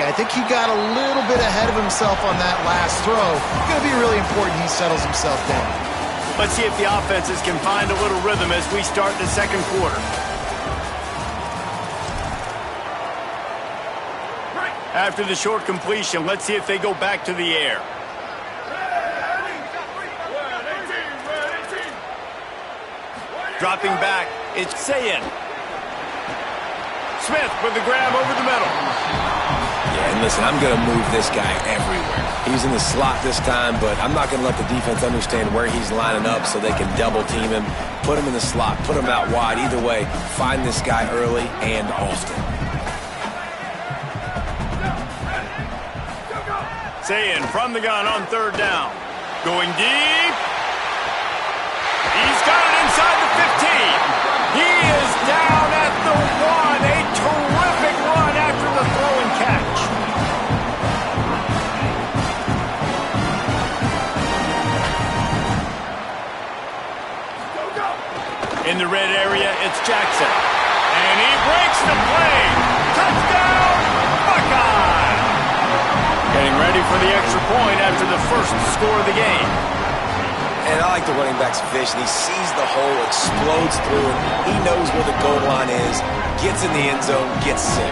I think he got a little bit ahead of himself on that last throw. Going to be really important he settles himself down. Let's see if the offenses can find a little rhythm as we start the second quarter. After the short completion, let's see if they go back to the air. Dropping back, it's Sayin. Smith with the grab over the middle. Yeah, and listen, I'm going to move this guy everywhere. He's in the slot this time, but I'm not going to let the defense understand where he's lining up so they can double team him, put him in the slot, put him out wide. Either way, find this guy early and often. Sayin from the gun on third down. Going deep. He's got it inside the 15. He is down at the 1. A terrific run after the throw and catch. In the red area, it's Jackson. And he breaks the play. Touchdown, Buckeye! Getting ready for the extra point after the first score of the game. And I like the running back's vision. He sees the hole, explodes through it. He knows where the goal line is, gets in the end zone, gets 6.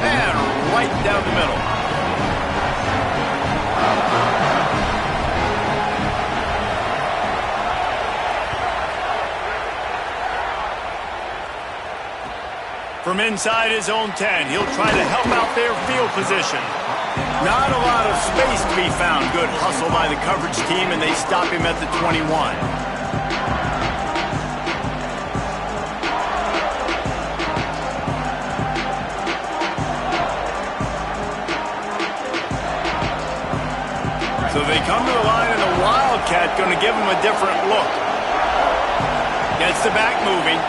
And right down the middle. From inside his own 10, he'll try to help out their field position. Not a lot of space to be found. Good hustle by the coverage team, and they stop him at the 21. So they come to the line, and the Wildcat going to give him a different look. Gets the back moving.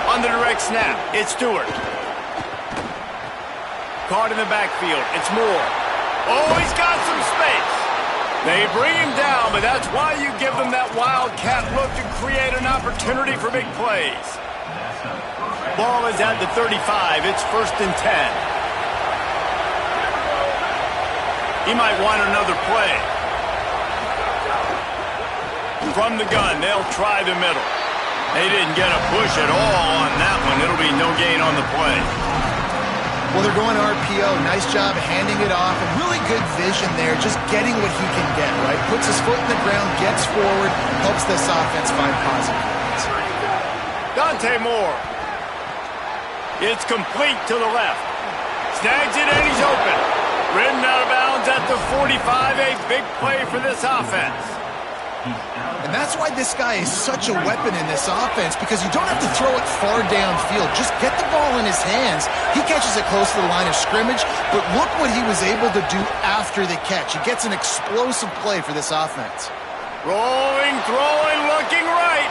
On the direct snap, it's Stewart. Caught in the backfield, it's Moore. Oh, he's got some space. They bring him down, but that's why you give them that Wildcat look to create an opportunity for big plays. Ball is at the 35, it's 1st and 10. He might want another play. From the gun, they'll try the middle. They didn't get a push at all on that one. It'll be no gain on the play. Well, they're going RPO. Nice job handing it off. And really good vision there, just getting what he can get, right? Puts his foot in the ground, gets forward, helps this offense find positive points. Dante Moore. It's complete to the left. Snags it and he's open. Ridden out of bounds at the 45. A big play for this offense. And that's why this guy is such a weapon in this offense, because you don't have to throw it far downfield. Just get the ball in his hands. He catches it close to the line of scrimmage, but look what he was able to do after the catch. He gets an explosive play for this offense. Rolling, throwing, looking right.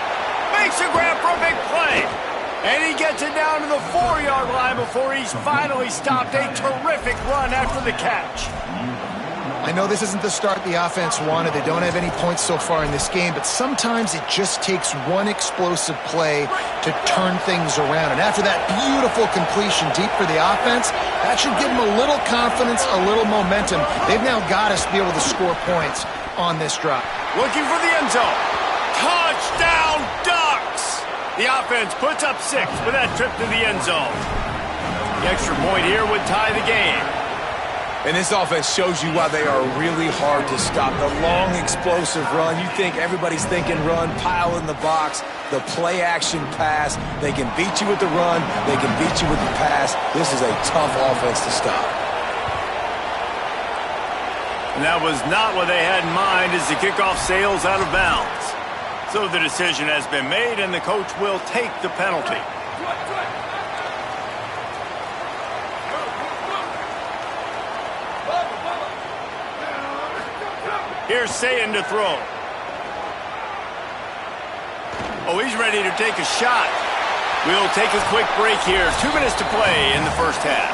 Makes a grab for a big play. And he gets it down to the 4-yard line before he's finally stopped. A terrific run after the catch. I know this isn't the start the offense wanted. They don't have any points so far in this game, but sometimes it just takes one explosive play to turn things around. And after that beautiful completion deep for the offense, that should give them a little confidence, a little momentum. They've now got us to be able to score points on this drive. Looking for the end zone. Touchdown, Ducks! The offense puts up 6 with that trip to the end zone. The extra point here would tie the game. And this offense shows you why they are really hard to stop. The long, explosive run. You think everybody's thinking run, pile in the box, the play-action pass. They can beat you with the run. They can beat you with the pass. This is a tough offense to stop. And that was not what they had in mind as the kickoff sails out of bounds. So the decision has been made, and the coach will take the penalty. Here's Sayin to throw. Oh, he's ready to take a shot. We'll take a quick break here. 2 minutes to play in the first half.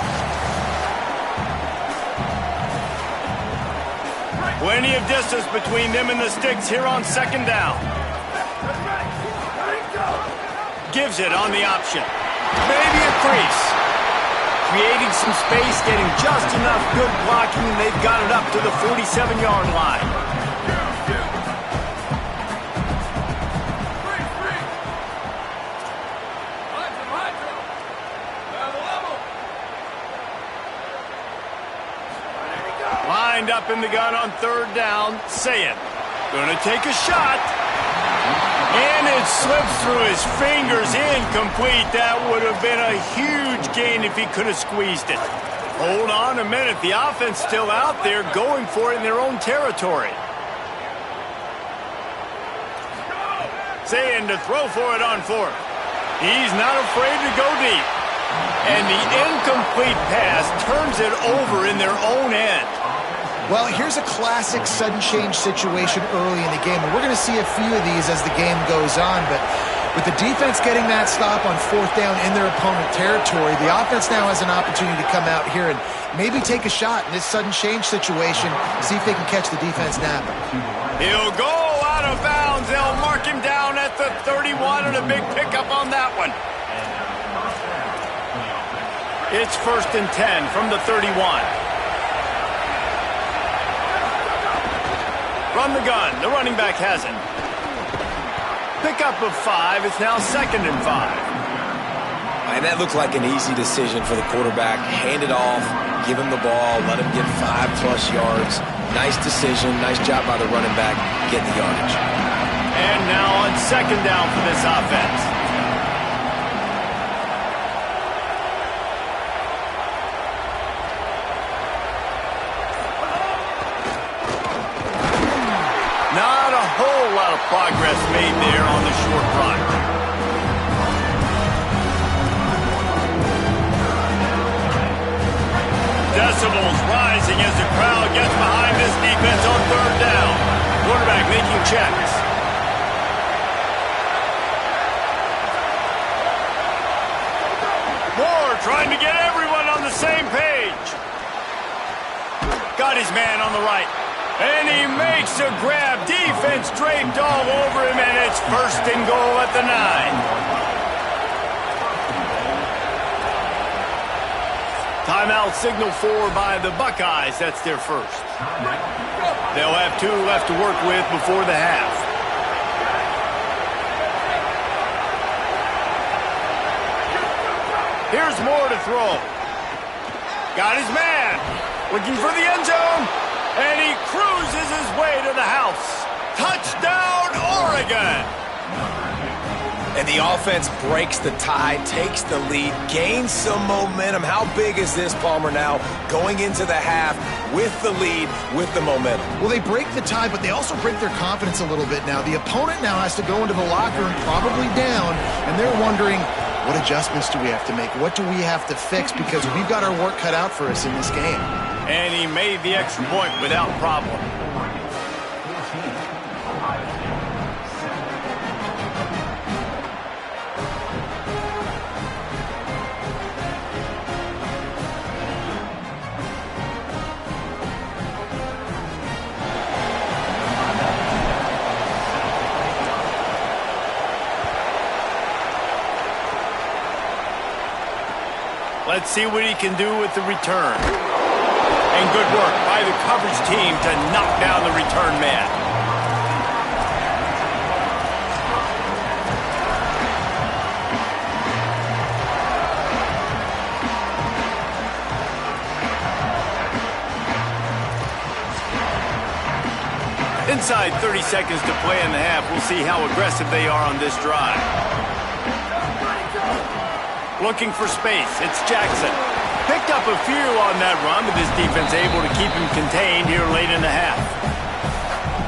Plenty of distance between them and the sticks here on second down. Gives it on the option. Maybe a crease. creating some space, getting just enough good blocking, and they've got it up to the 47-yard line. Lined up in the gun on third down, Saying. Gonna take a shot. And it slips through his fingers, incomplete. That would have been a huge gain if he could have squeezed it. Hold on a minute. The offense still out there going for it in their own territory. Saying to throw for it on fourth. He's not afraid to go deep. And the incomplete pass turns it over in their own end. Well, here's a classic sudden change situation early in the game, and we're going to see a few of these as the game goes on, but with the defense getting that stop on fourth down in their opponent territory, the offense now has an opportunity to come out here and maybe take a shot in this sudden change situation, see if they can catch the defense napping. He'll go out of bounds. They'll mark him down at the 31, and a big pickup on that one. It's 1st and 10 from the 31. From the gun, the running back has it. Pickup of 5, it's now 2nd and 5. And that looked like an easy decision for the quarterback. Hand it off, give him the ball, let him get 5+ yards. Nice decision, nice job by the running back, get the yardage. And now on 2nd down for this offense. Not a whole lot of progress made there on the short run. Decibels rising as the crowd gets behind this defense on 3rd down. Quarterback making checks. Moore trying to get everyone on the same page. Got his man on the right. And he makes a grab. Defense draped all over him, and it's 1st and goal at the 9. Timeout signal for by the Buckeyes. That's their first. They'll have 2 left to work with before the half. Here's Moore to throw. Got his man. Looking for the end zone. And he cruises his way to the house. Touchdown, Oregon! And the offense breaks the tie, takes the lead, gains some momentum. How big is this, Palmer, now going into the half with the lead, with the momentum? Well, they break the tie, but they also break their confidence a little bit now. The opponent now has to go into the locker room probably down, and they're wondering, what adjustments do we have to make? What do we have to fix? Because we've got our work cut out for us in this game. And he made the extra point without problem. Let's see what he can do with the return. And good work by the coverage team to knock down the return man. Inside 30 seconds to play in the half. We'll see how aggressive they are on this drive. Looking for space. It's Jackson. Picked up a few on that run, but this defense able to keep him contained here late in the half.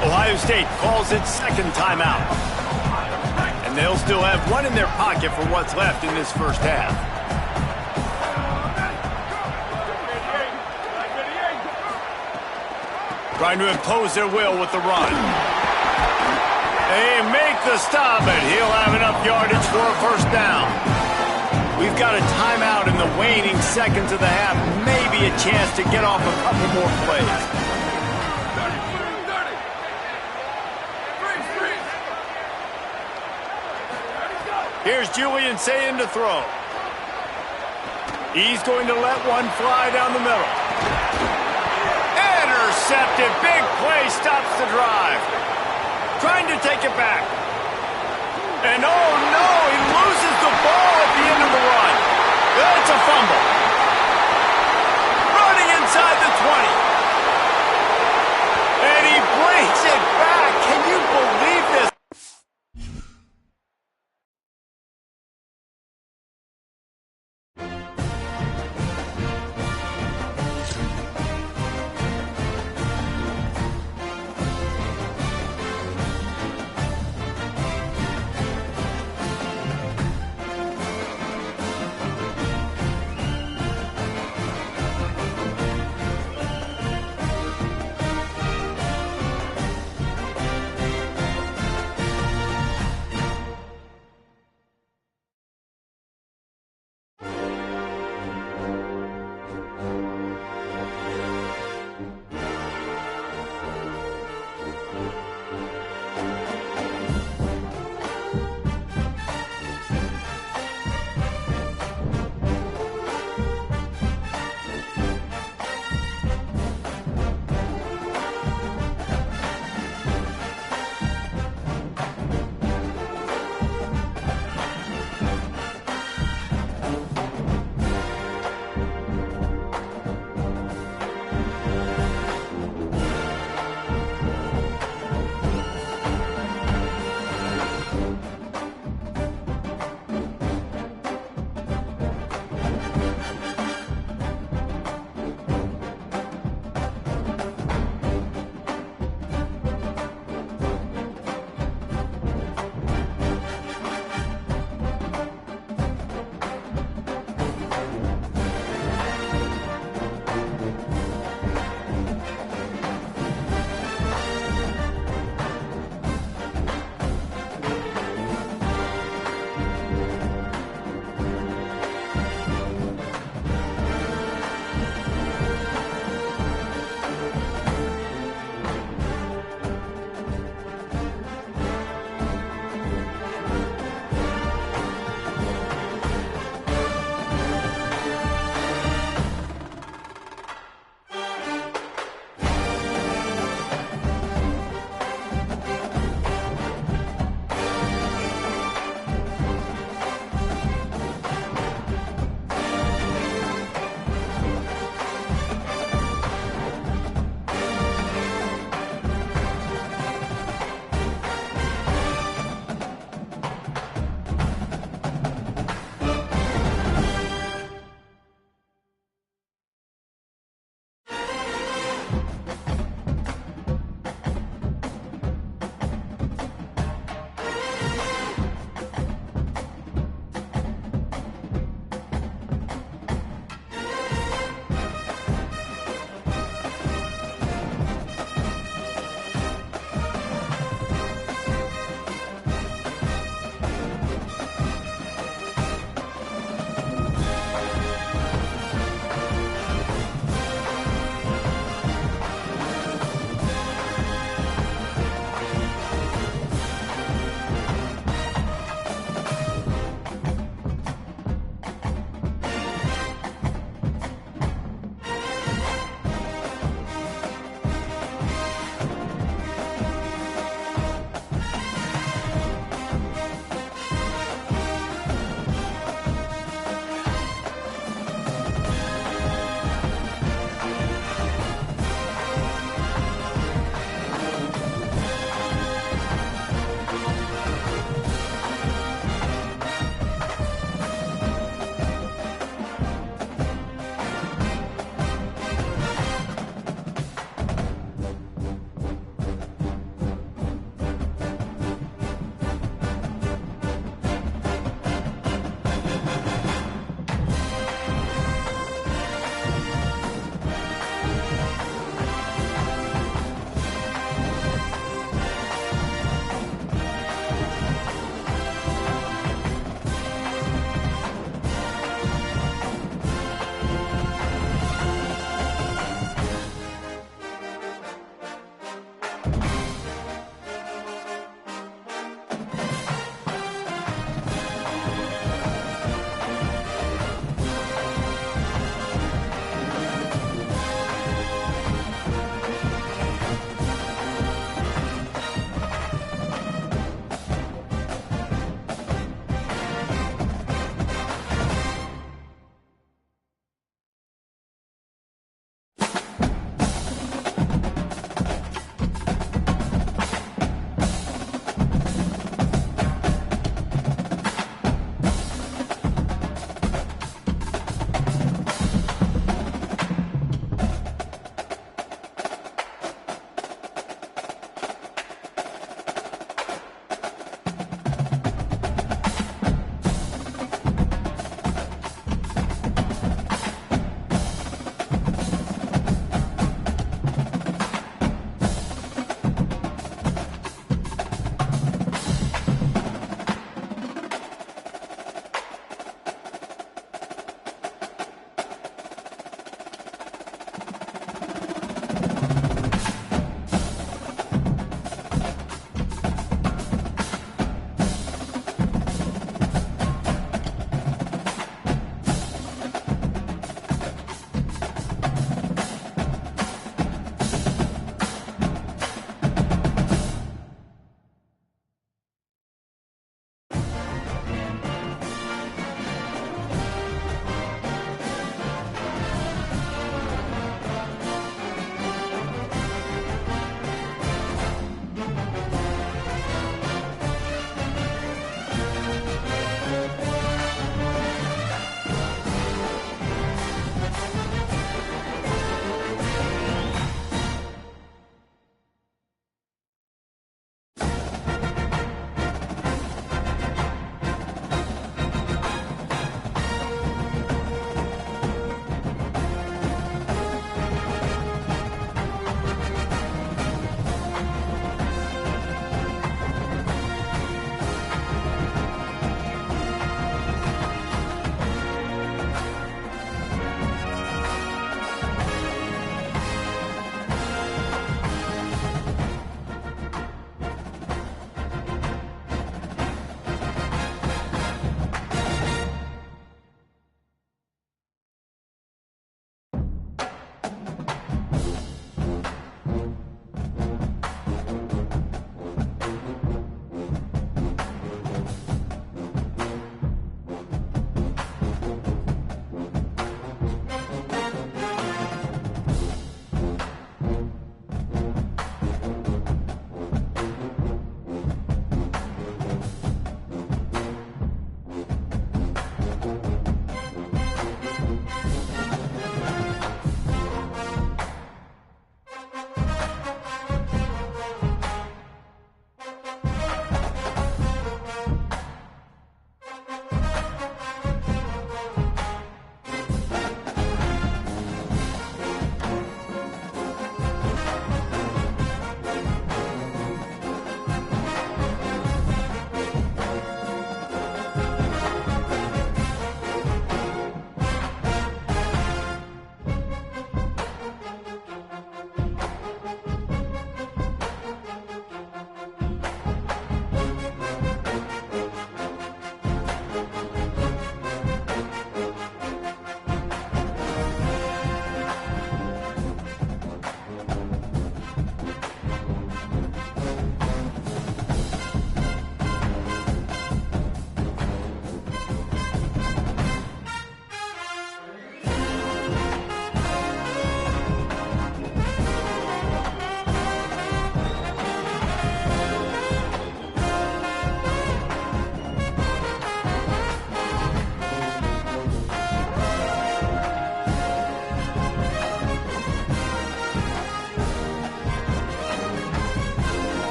Ohio State calls its 2nd timeout. And they'll still have 1 in their pocket for what's left in this first half. Trying to impose their will with the run. They make the stop, but he'll have enough yardage for a 1st down. We've got a timeout in the waning seconds of the half. Maybe a chance to get off a couple more plays. Here's Julian Sayin to throw. He's going to let one fly down the middle. Intercepted. Big play stops the drive. Trying to take it back. And oh no, he loses the ball at the end of the run. It's a fumble. Running inside the 20. And he brings it back. Can you believe this?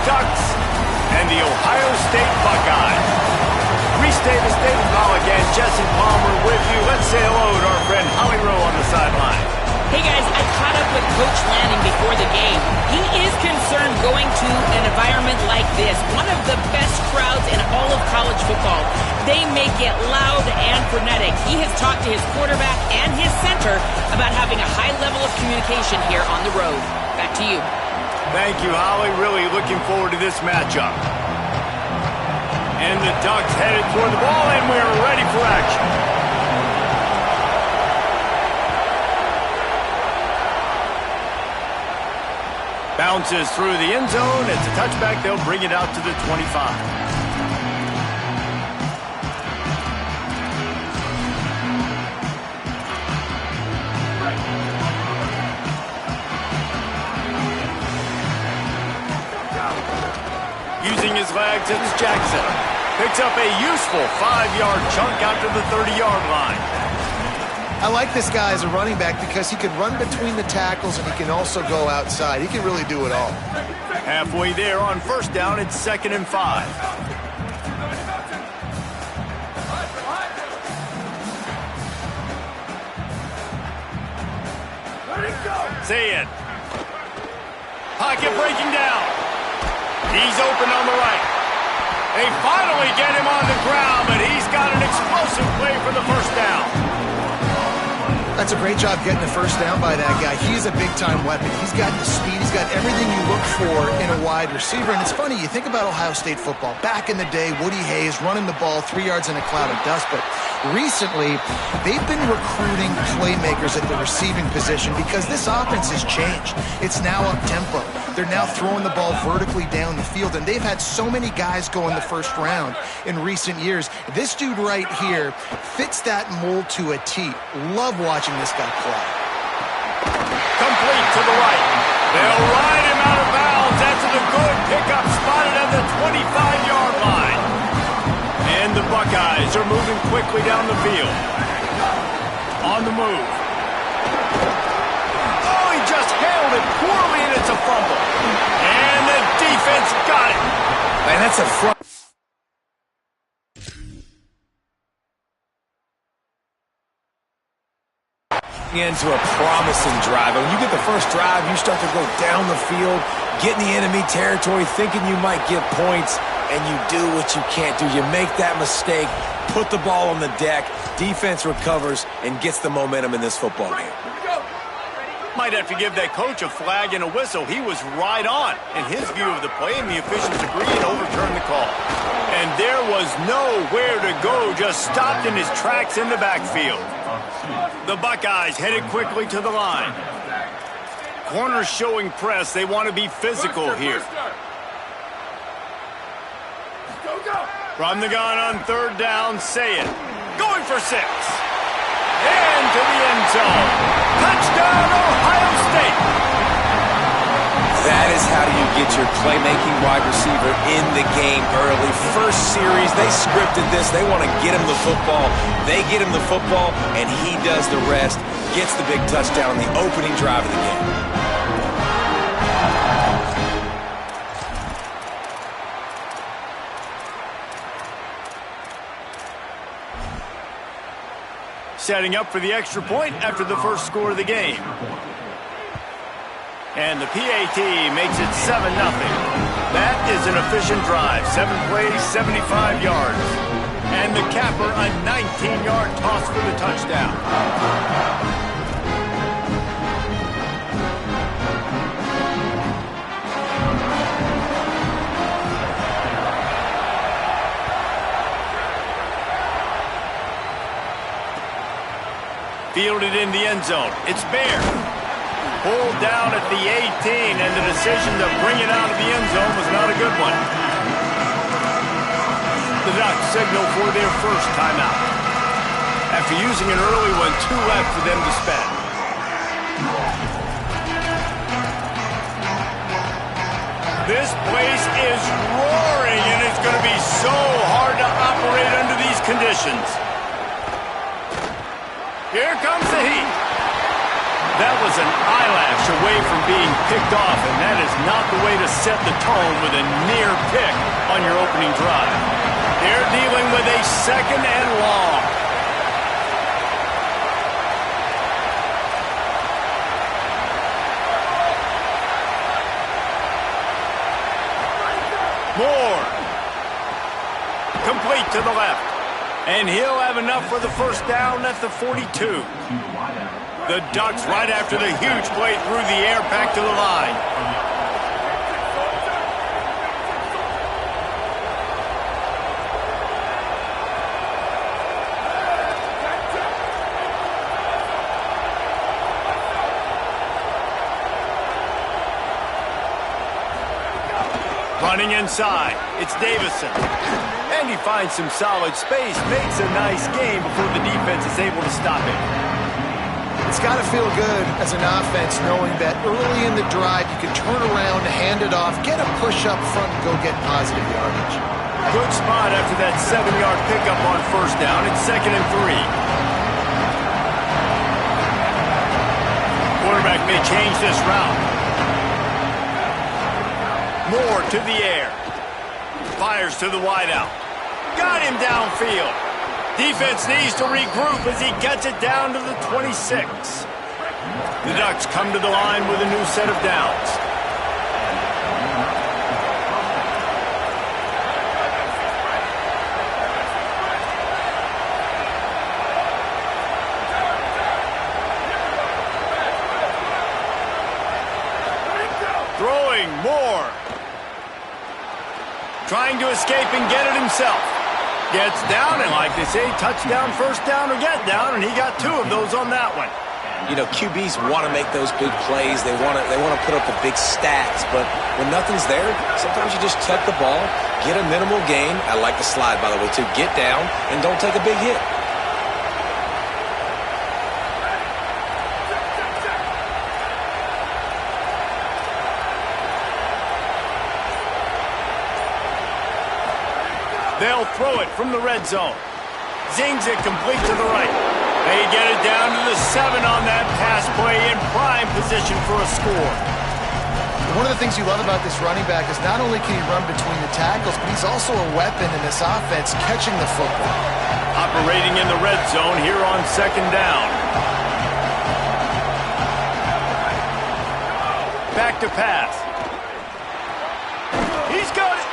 Ducks and the Ohio State Buckeyes. Restate the state of ball again. Jesse Palmer with you. Let's say hello to our friend Holly Rowe on the sideline. Hey guys, I caught up with Coach Lanning before the game. He is concerned going to an environment like this, one of the best crowds in all of college football. They make it loud and frenetic. He has talked to his quarterback and his center about having a high level of communication here on the road. Back to you. Thank you, Holly. Really looking forward to this matchup. And the Ducks headed toward the ball, and we're ready for action. Bounces through the end zone. It's a touchback. They'll bring it out to the 25. Using his legs, it's Jackson. Picks up a useful 5-yard chunk out to the 30-yard line. I like this guy as a running back because he can run between the tackles and he can also go outside. He can really do it all. Halfway there on first down, it's 2nd and 5. Say it. Pocket breaking down. He's open on the right. They finally get him on the ground, but he's got an explosive play for the first down. That's a great job getting the first down by that guy. He's a big-time weapon. He's got the speed. He's got everything you look for in a wide receiver. And it's funny, you think about Ohio State football. Back in the day, Woody Hayes running the ball 3 yards in a cloud of dust. But recently, they've been recruiting playmakers at the receiving position because this offense has changed. It's now up-tempo. They're now throwing the ball vertically down the field. And they've had so many guys go in the first round in recent years. This dude right here fits that mold to a T. Love watching this guy play. Complete to the right. They'll ride him out of bounds. That's a good pickup, spotted at the 25-yard line. And the Buckeyes are moving quickly down the field. On the move. Oh, he just handled it poorly, and it's a fumble. And the defense got it. Man, that's a front. Into a promising drive. When you get the first drive, you start to go down the field, get in the enemy territory, thinking you might get points, and you do what you can't do. You make that mistake, put the ball on the deck, defense recovers, and gets the momentum in this football game. Might have to give that coach a flag and a whistle. He was right on in his view of the play, and the officials agreed and overturned the call. And there was nowhere to go, just stopped in his tracks in the backfield. The Buckeyes headed quickly to the line. Corners showing press. They want to be physical here. From the gun on third down, say it. Going for 6. And to the end zone. Touchdown, Ohio State. That is how you get your playmaking wide receiver in the game early. First series, they scripted this. They want to get him the football. They get him the football, and he does the rest. Gets the big touchdown on the opening drive of the game. Setting up for the extra point after the first score of the game. And the PAT makes it 7-0. That is an efficient drive. 7 plays, 75 yards. And the capper, a 19-yard toss for the touchdown. Fielded in the end zone. It's Bear. Pulled down at the 18, and the decision to bring it out of the end zone was not a good one. The Ducks signal for their first timeout. After using an early one, 2 left for them to spend. This place is roaring, and it's going to be so hard to operate under these conditions. Here comes the heat. That was an eyelash away from being picked off, and that is not the way to set the tone with a near pick on your opening drive. They're dealing with a second and long. Moore. Complete to the left. And he'll have enough for the first down at the 42. The Ducks right after the huge play through the air back to the line. Running inside, it's Davison. And he finds some solid space, makes a nice game before the defense is able to stop him. It's got to feel good as an offense knowing that early in the drive you can turn around, hand it off, get a push up front, and go get positive yardage. Good spot after that 7-yard pickup on first down. It's 2nd and 3. Quarterback may change this route. Moore to the air. Fires to the wideout. Got him downfield. Defense needs to regroup as he gets it down to the 26. The Ducks come to the line with a new set of downs. Throwing Moore. Trying to escape and get it himself. Gets down, and like they say, touchdown, first down, or get down, and he got 2 of those on that one. You know, QBs want to make those big plays. They want to put up the big stats, but when nothing's there, sometimes you just tuck the ball, get a minimal gain. I like the slide, by the way, too. Get down and don't take a big hit. They'll throw it from the red zone. Zings it complete to the right. They get it down to the 7 on that pass play in prime position for a score. One of the things you love about this running back is not only can he run between the tackles, but he's also a weapon in this offense catching the football. Operating in the red zone here on 2nd down. Back to pass. He's got it.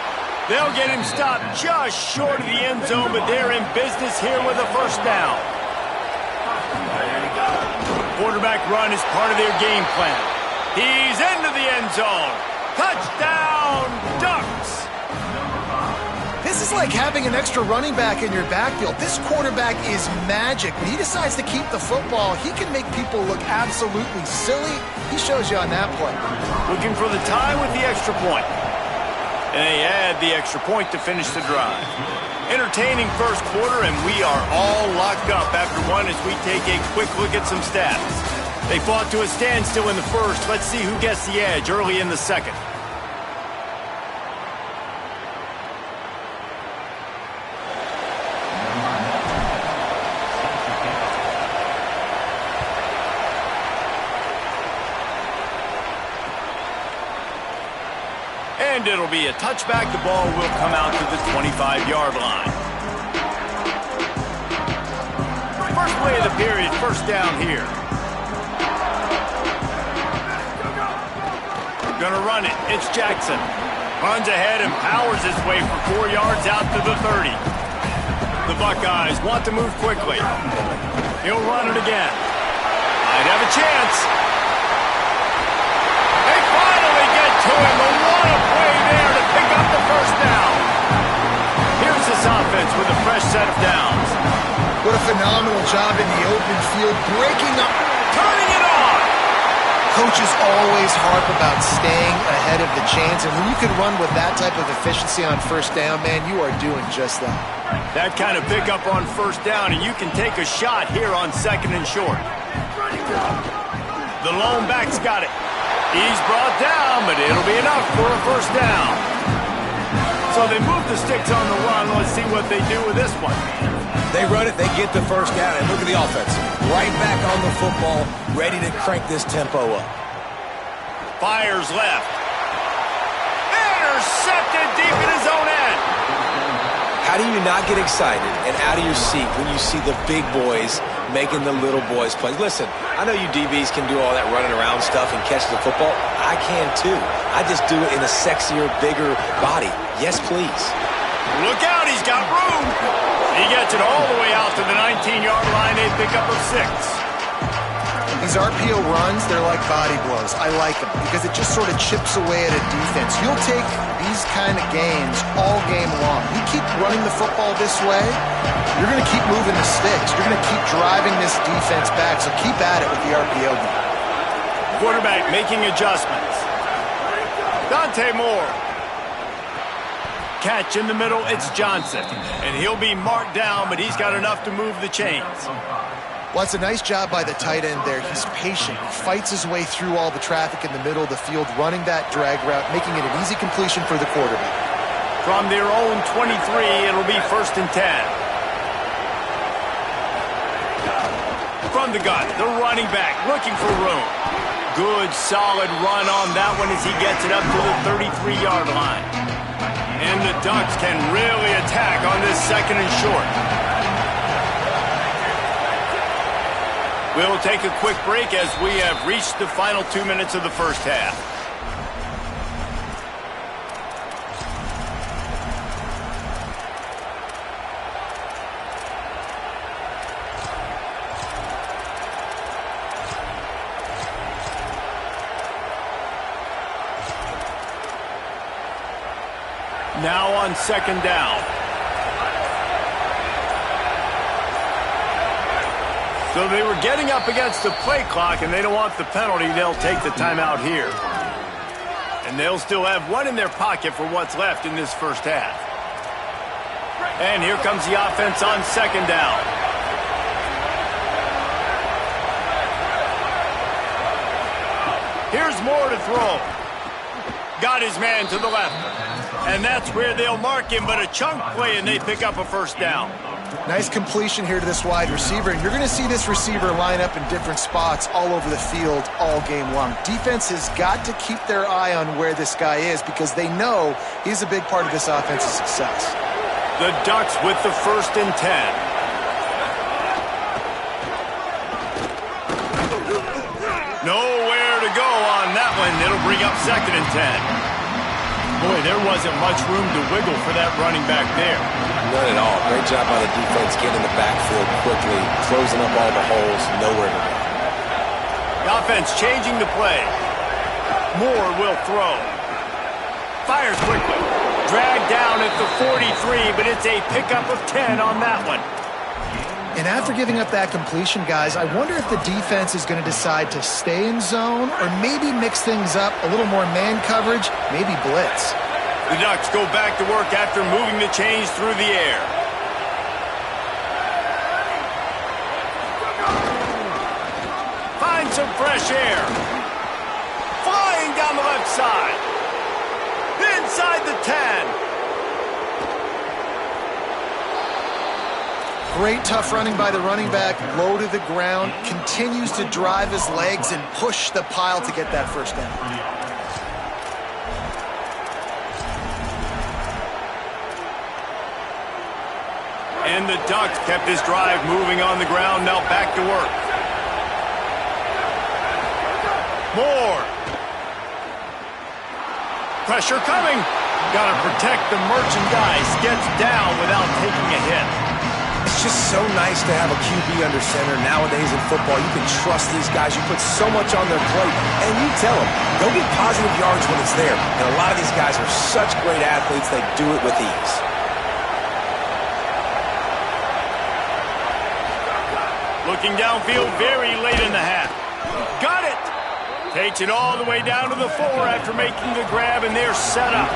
They'll get him stopped just short of the end zone, but they're in business here with a first down. Quarterback run is part of their game plan. He's into the end zone. Touchdown, Ducks! This is like having an extra running back in your backfield. This quarterback is magic. When he decides to keep the football, he can make people look absolutely silly. He shows you on that play. Looking for the tie with the extra point. And they add the extra point to finish the drive. Entertaining first quarter, and we are all locked up after one as we take a quick look at some stats. They fought to a standstill in the first. Let's see who gets the edge early in the second. And it'll be a touchback. The ball will come out to the 25-yard line. First play of the period, first down here. Gonna run it. It's Jackson. Runs ahead and powers his way for 4 yards out to the 30. The Buckeyes want to move quickly. He'll run it again. Might have a chance. They finally get to him. What a play there to pick up the first down. Here's this offense with a fresh set of downs. What a phenomenal job in the open field, breaking up, turning it on. Coaches always harp about staying ahead of the chains, and when you can run with that type of efficiency on first down, man, you are doing just that. That kind of pickup on first down, and you can take a shot here on 2nd and short. The lone back's got it. He's brought down, but it'll be enough for a first down. So they move the sticks on the run. Let's see what they do with this one. They run it, they get the first down, and look at the offense. Right back on the football, ready to crank this tempo up. Fires left. Intercepted deep in his own end. How do you not get excited and out of your seat when you see the big boys making the little boys play? Listen, I know you DBs can do all that running around stuff and catch the football. I can too. I just do it in a sexier, bigger body. Yes, please. Look out, he's got room. He gets it all the way out to the 19-yard line, a pickup of 6. These RPO runs, they're like body blows. I like them because it just sort of chips away at a defense. You'll take these kind of gains all game long. You keep running the football this way, you're going to keep moving the sticks. You're going to keep driving this defense back, so keep at it with the RPO game. Quarterback making adjustments. Dante Moore. Catch in the middle, it's Johnson. And he'll be marked down, but he's got enough to move the chains. Well, it's a nice job by the tight end there. He's patient. He fights his way through all the traffic in the middle of the field, running that drag route, making it an easy completion for the quarterback. From their own 23, it'll be 1st and 10. From the gun, the running back looking for room. Good, solid run on that one as he gets it up to the 33-yard line. And the Ducks can really attack on this 2nd and short. We'll take a quick break as we have reached the final 2 minutes of the first half. Now on 2nd down. So they were getting up against the play clock, and they don't want the penalty. They'll take the timeout here. And they'll still have one in their pocket for what's left in this first half. And here comes the offense on 2nd down. Here's Moore to throw. Got his man to the left. And that's where they'll mark him, but a chunk play, and they pick up a 1st down. Nice completion here to this wide receiver, and you're going to see this receiver line up in different spots all over the field all game long. Defense has got to keep their eye on where this guy is because they know he's a big part of this offense's success. The Ducks with the 1st and 10. Nowhere to go on that one. It'll bring up 2nd and 10. Boy, there wasn't much room to wiggle for that running back there. None at all. Great job by the defense getting in the backfield quickly, closing up all the holes, nowhere to go. The offense changing the play. Moore will throw. Fires quickly. Dragged down at the 43, but it's a pickup of 10 on that one. And after giving up that completion, guys, I wonder if the defense is going to decide to stay in zone or maybe mix things up, a little more man coverage, maybe blitz. The Ducks go back to work after moving the chains through the air. Find some fresh air. Flying down the left side. Inside the 10. Great tough running by the running back, low to the ground, continues to drive his legs and push the pile to get that 1st down. And the Ducks kept this drive moving on the ground, now back to work. Moore. Pressure coming. Got to protect the merchandise. Gets down without taking a hit. It's just so nice to have a QB under center. Nowadays in football, you can trust these guys. You put so much on their plate, and you tell them, go get positive yards when it's there. And a lot of these guys are such great athletes, they do it with ease. Looking downfield very late in the half. Got it! Takes it all the way down to the 4 after making the grab, and they're set up.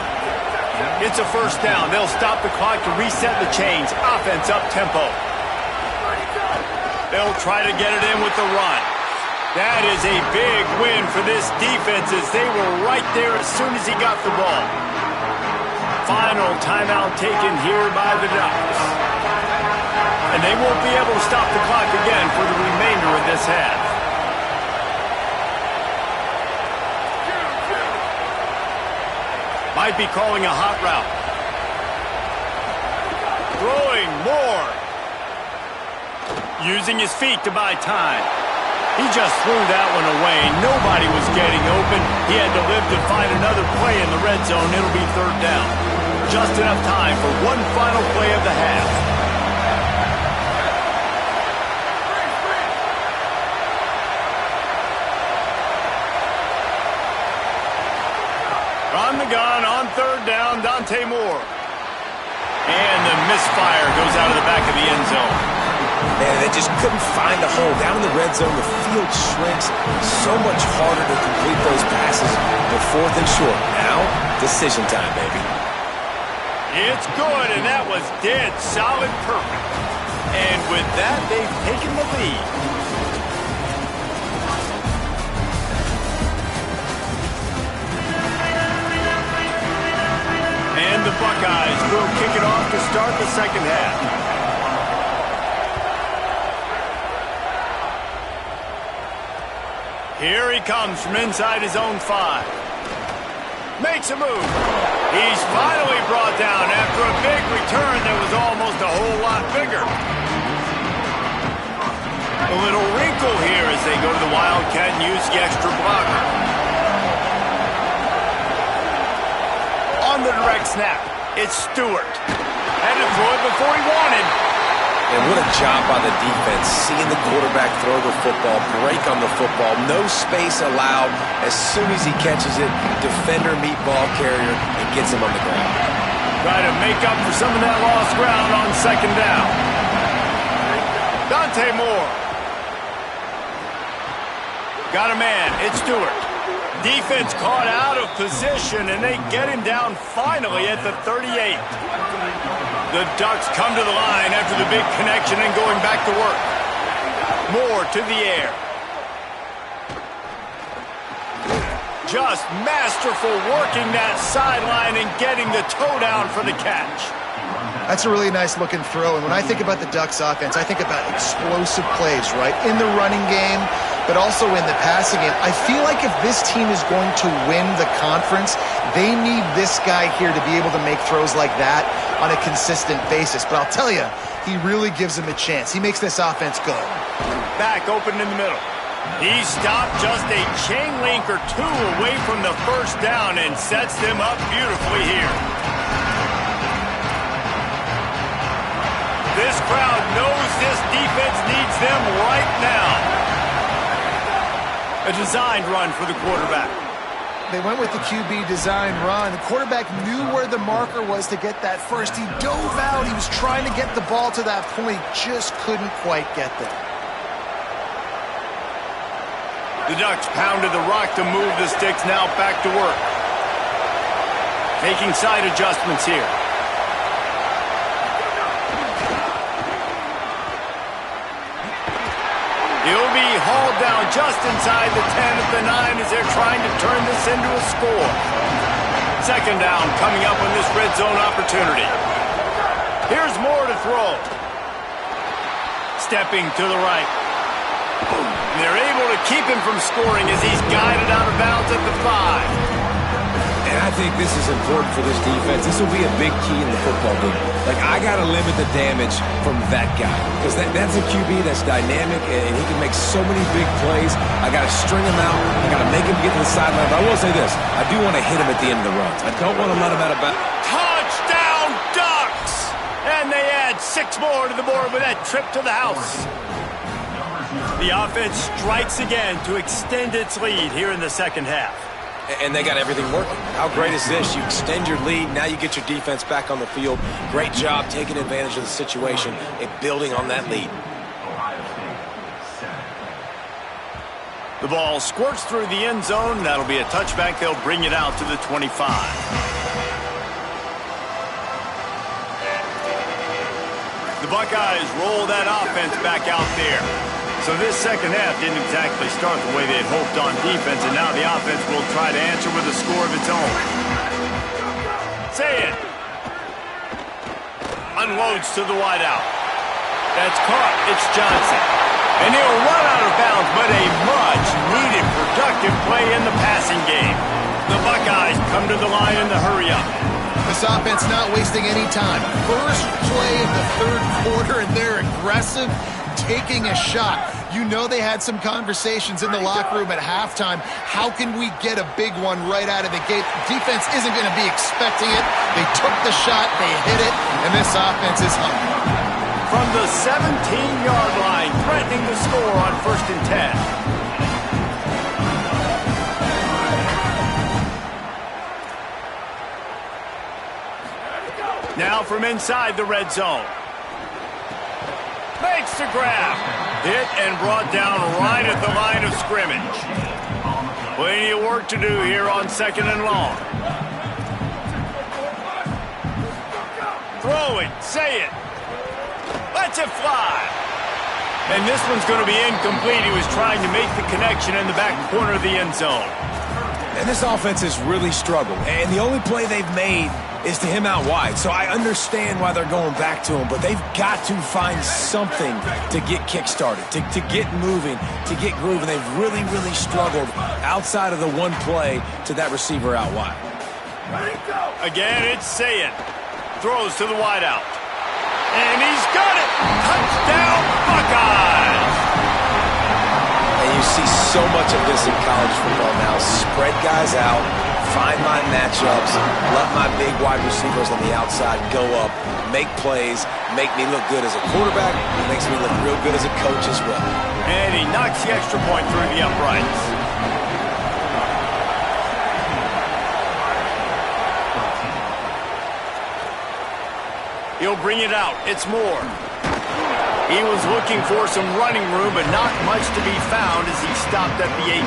It's a 1st down. They'll stop the clock to reset the chains. Offense up tempo. They'll try to get it in with the run. That is a big win for this defense as they were right there as soon as he got the ball. final timeout taken here by the Ducks. And they won't be able to stop the clock again for the remainder of this half. Might be calling a hot route. Throwing more. Using his feet to buy time. He just threw that one away. Nobody was getting open. He had to live to find another play in the red zone. It'll be third down. Just enough time for one final play of the half. On the gun, on third down, Dante Moore. And the misfire goes out of the back of the end zone. Man, they just couldn't find a hole. Down in the red zone, the field shrinks. So much harder to complete those passes with fourth and short. Now, decision time, baby. It's good, and that was dead solid perfect. And with that, they've taken the lead. And the Buckeyes will kick it off to start the second half. Here he comes from inside his own 5. Makes a move. He's finally brought down after a big return that was almost a whole lot bigger. A little wrinkle here as they go to the Wildcat and use the extra blocker. On the direct snap, it's Stewart. Had to throw it before he wanted. And what a job by the defense, seeing the quarterback throw the football, break on the football, no space allowed. As soon as he catches it, defender meet ball carrier and gets him on the ground. Try to make up for some of that lost ground on second down. Dante Moore. Got a man, it's Stewart. Defense caught out of position, and they get him down finally at the 38. The Ducks come to the line after the big connection and going back to work. Moore to the air. Just masterful working that sideline and getting the toe down for the catch. That's a really nice looking throw. And when I think about the Ducks offense, I think about explosive plays, right? In the running game, but also in the passing game. I feel like if this team is going to win the conference, they need this guy here to be able to make throws like that on a consistent basis. But I'll tell you, he really gives them a chance. He makes this offense go. Back open in the middle. He stopped just a chain link or two away from the first down and sets them up beautifully here. This crowd knows this defense needs them right now. A designed run for the quarterback. They went with the QB design run. The quarterback knew where the marker was to get that first. He dove out. He was trying to get the ball to that point. Just couldn't quite get there. The Ducks pounded the rock to move the sticks, now back to work. Taking side adjustments here. He'll be hauled down just inside the 10 at the 9 as they're trying to turn this into a score. Second down coming up on this red zone opportunity. Here's Moore to throw. Stepping to the right. And they're able to keep him from scoring as he's guided out of bounds at the 5. And I think this is important for this defense. This will be a big key in the football game. Like, I got to limit the damage from that guy. Because that's a QB that's dynamic, and he can make so many big plays. I got to string him out. I got to make him get to the sideline. But I will say this. I do want to hit him at the end of the runs. I don't want to let him out of bounds. Touchdown, Ducks! And they add 6 more to the board with that trip to the house. The offense strikes again to extend its lead here in the second half. And they got everything working. How great is this? You extend your lead. Now you get your defense back on the field. Great job taking advantage of the situation and building on that lead. The ball squirts through the end zone. That'll be a touchback. They'll bring it out to the 25. The Buckeyes roll that offense back out there. So this second half didn't exactly start the way they had hoped on defense, and now the offense will try to answer with a score of its own. Say it. unloads to the wideout. That's caught. It's Johnson. And he'll run out of bounds, but a much-needed productive play in the passing game. The Buckeyes come to the line in the hurry-up. This offense not wasting any time. First play of the third quarter, and they're aggressive, taking a shot. You know they had some conversations in the locker room at halftime. How can we get a big one right out of the gate? Defense isn't going to be expecting it. They took the shot, they hit it, and this offense is hungry. From the 17-yard line, threatening the score on 1st and 10. Now from inside the red zone. Makes the grab. Hit and brought down right at the line of scrimmage. Plenty of work to do here on 2nd and long. Throwing, say it. Lets it fly. And this one's going to be incomplete. He was trying to make the connection in the back corner of the end zone. And this offense has really struggled. And the only play they've made is to him out wide. So I understand why they're going back to him. But they've got to find something to get kick-started, to get moving, to get grooving. They've really, really struggled outside of the one play to that receiver out wide. Again, it's Saying. Throws to the wideout. And he's got it! Touchdown, Buckeyes! And you see so much of this in college football now. Spread guys out, find my matchups, let my big wide receivers on the outside go up, make plays, make me look good as a quarterback. It makes me look real good as a coach as well. And he knocks the extra point through the uprights. He'll bring it out. It's Moore. He was looking for some running room, but not much to be found as he stopped at the 18.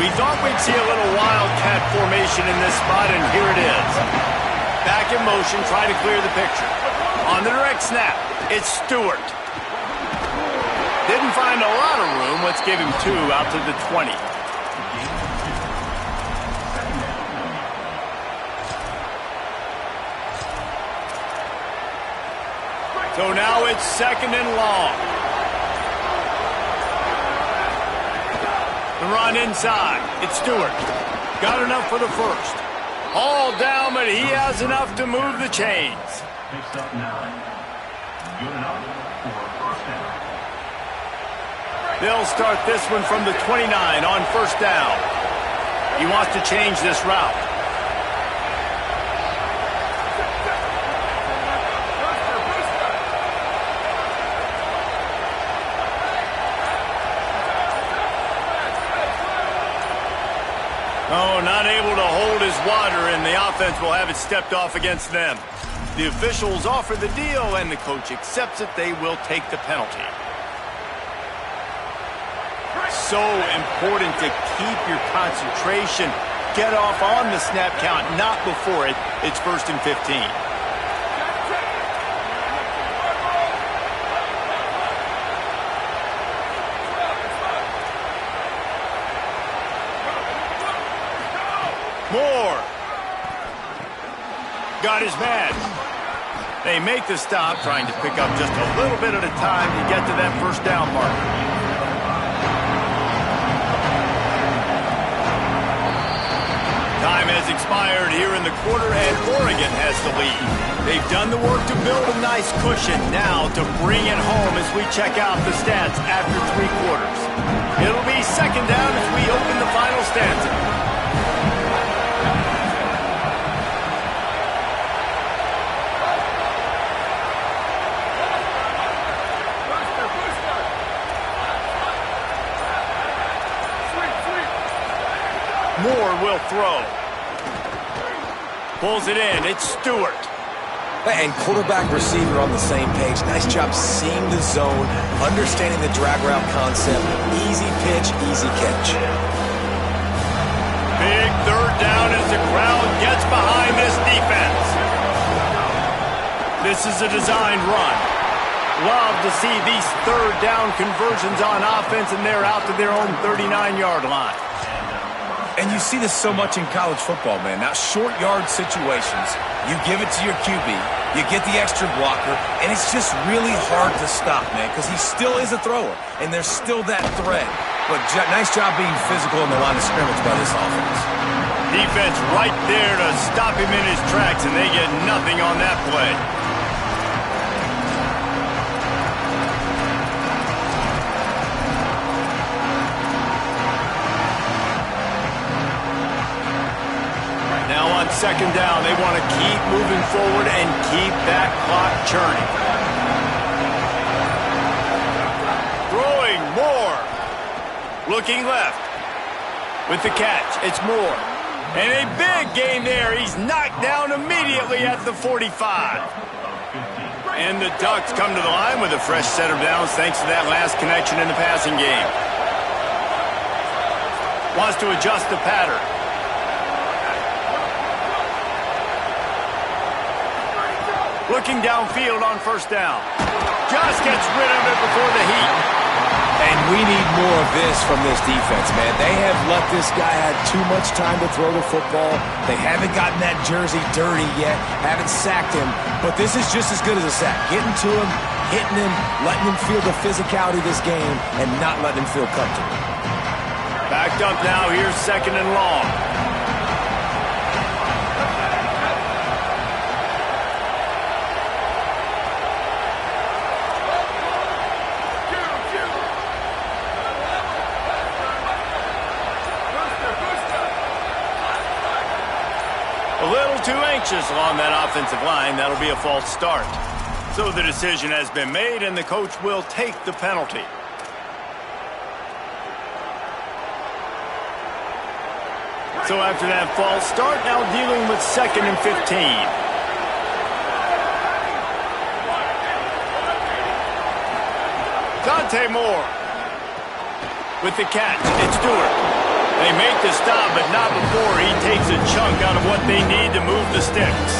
We thought we'd see a little wildcat formation in this spot, and here it is. Back in motion, try to clear the picture. On the direct snap, it's Stewart. Didn't find a lot of room. Let's give him 2 out to the 20. So now it's 2nd and long. The run inside. It's Stewart. Got enough for the first. All down, but he has enough to move the chains. They'll start this one from the 29 on 1st down. He wants to change this route. Oh, not able to hold his water, and the offense will have it stepped off against them. The officials offer the deal, and the coach accepts it. They will take the penalty. So important to keep your concentration. Get off on the snap count, not before it. It's 1st and 15. Moore. Got his man. They make the stop, trying to pick up just a little bit at a time to get to that 1st down marker. Time has expired here in the quarter, and Oregon has the lead. They've done the work to build a nice cushion. Now to bring it home as we check out the stats after 3 quarters. It'll be 2nd down as we open the final stanza. Moore will throw. Pulls it in. It's Stewart. And quarterback receiver on the same page. Nice job seeing the zone, understanding the drag route concept. Easy pitch, easy catch. Big 3rd down as the crowd gets behind this defense. This is a designed run. Love to see these 3rd down conversions on offense, and they're out to their own 39-yard line. And you see this so much in college football, man. Now, short yard situations, you give it to your QB, you get the extra blocker, and it's just really hard to stop, man, because he still is a thrower, and there's still that threat. But nice job being physical in the line of scrimmage by this offense. Defense right there to stop him in his tracks, and they get nothing on that play. Now on second down, they want to keep moving forward and keep that clock churning. Throwing Moore. Looking left. With the catch, it's Moore. And a big gain there. He's knocked down immediately at the 45. And the Ducks come to the line with a fresh set of downs thanks to that last connection in the passing game. Wants to adjust the pattern. Looking downfield on first down. Just gets rid of it before the heat. And we need more of this from this defense, man. They have let this guy have too much time to throw the football. They haven't gotten that jersey dirty yet, haven't sacked him. But this is just as good as a sack. Getting to him, hitting him, letting him feel the physicality of this game, and not letting him feel comfortable. Backed up now. Here's second and long. A little too anxious along that offensive line. That'll be a false start. So the decision has been made, and the coach will take the penalty. So after that false start, now dealing with second and 15. Dante Moore with the catch. It's Stewart. They make the stop, but not before he takes a chunk out of what they need to move the sticks.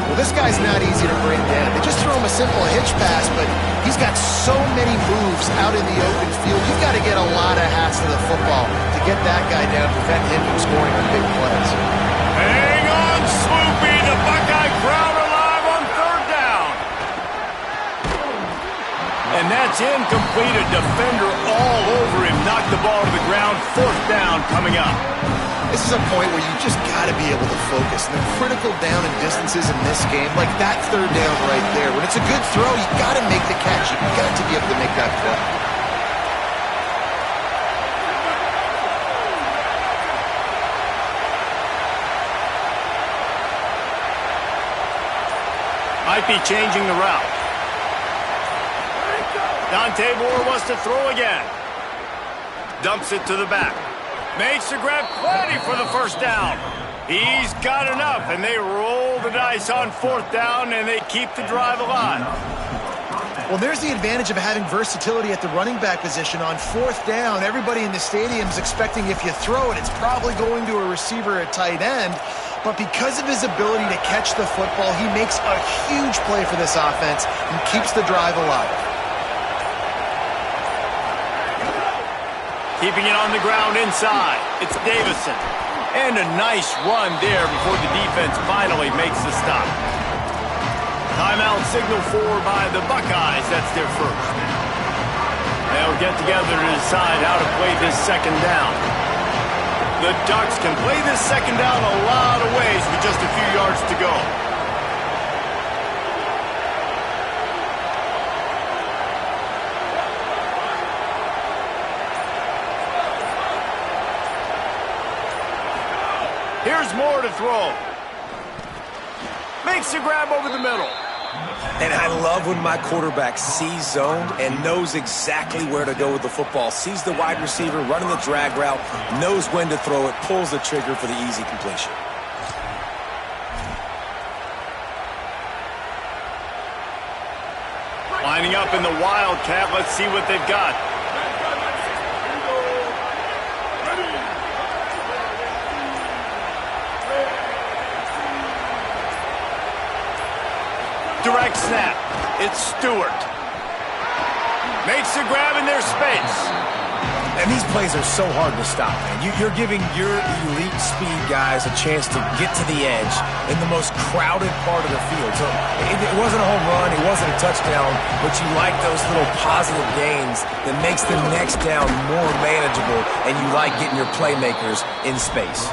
Well, this guy's not easy to bring down. They just throw him a simple hitch pass, but he's got so many moves out in the open field. You've got to get a lot of hats to the football to get that guy down, prevent him from scoring on big plays. Hang on, Swoopy. The Buckeye crowd alive on third down. And that's incomplete. A defender all over him. Knocked the ball to the ground. Fourth down coming up. This is a point where you just got to be able to focus. And the critical down and distances in this game, like that third down right there, when it's a good throw, you got to make the catch. You've got to be able to make that play. Might be changing the route. Dante Moore wants to throw again. Dumps it to the back. Makes the grab plenty for the first down. He's got enough, and they roll the dice on fourth down, and they keep the drive alive. Well, there's the advantage of having versatility at the running back position. On fourth down, everybody in the stadium is expecting if you throw it, it's probably going to a receiver at tight end. But because of his ability to catch the football, he makes a huge play for this offense and keeps the drive alive. Keeping it on the ground inside. It's Davison. And a nice run there before the defense finally makes the stop. Timeout signal for by the Buckeyes. That's their first. They'll get together to decide how to play this second down. The Ducks can play this second down a lot of ways with just a few yards to go. Here's Moore to throw. Makes the grab over the middle. And I love when my quarterback sees zone and knows exactly where to go with the football. Sees the wide receiver running the drag route, knows when to throw it, pulls the trigger for the easy completion. Lining up in the Wildcat. Let's see what they've got. Direct snap. It's Stewart. Makes the grab in their space. And these plays are so hard to stop, man. You're giving your elite speed guys a chance to get to the edge in the most crowded part of the field. So it wasn't a home run, it wasn't a touchdown, but you like those little positive gains that makes the next down more manageable, and you like getting your playmakers in space.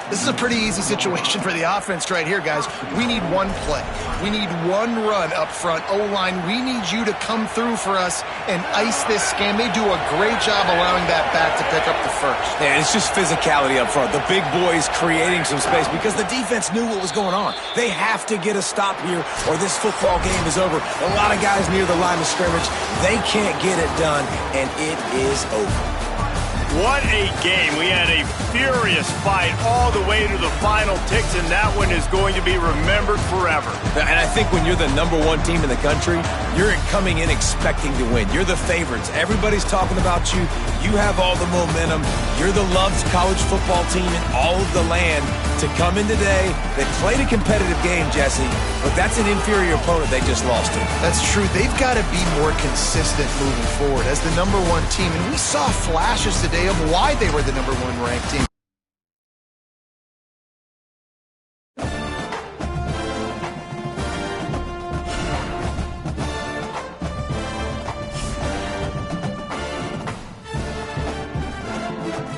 This is a pretty easy situation for the offense right here, guys. We need one play. We need one run up front. O-line, we need you to come through for us and ice this scam. They do a great job allowing that back to pick up the first. Yeah, it's just physicality up front. The big boys creating some space because the defense knew what was going on. They have to get a stop here or this football game is over. A lot of guys near the line of scrimmage, they can't get it done, and it is over. What a game. We had a furious fight all the way to the final ticks, and that one is going to be remembered forever. And I think when you're the #1 team in the country, you're coming in expecting to win. You're the favorites. Everybody's talking about you. You have all the momentum. You're the loved college football team in all of the land. To come in today, they played a competitive game, Jesse, but that's an inferior opponent they just lost to. That's true. They've got to be more consistent moving forward as the #1 team. And we saw flashes today of why they were the #1 ranked team.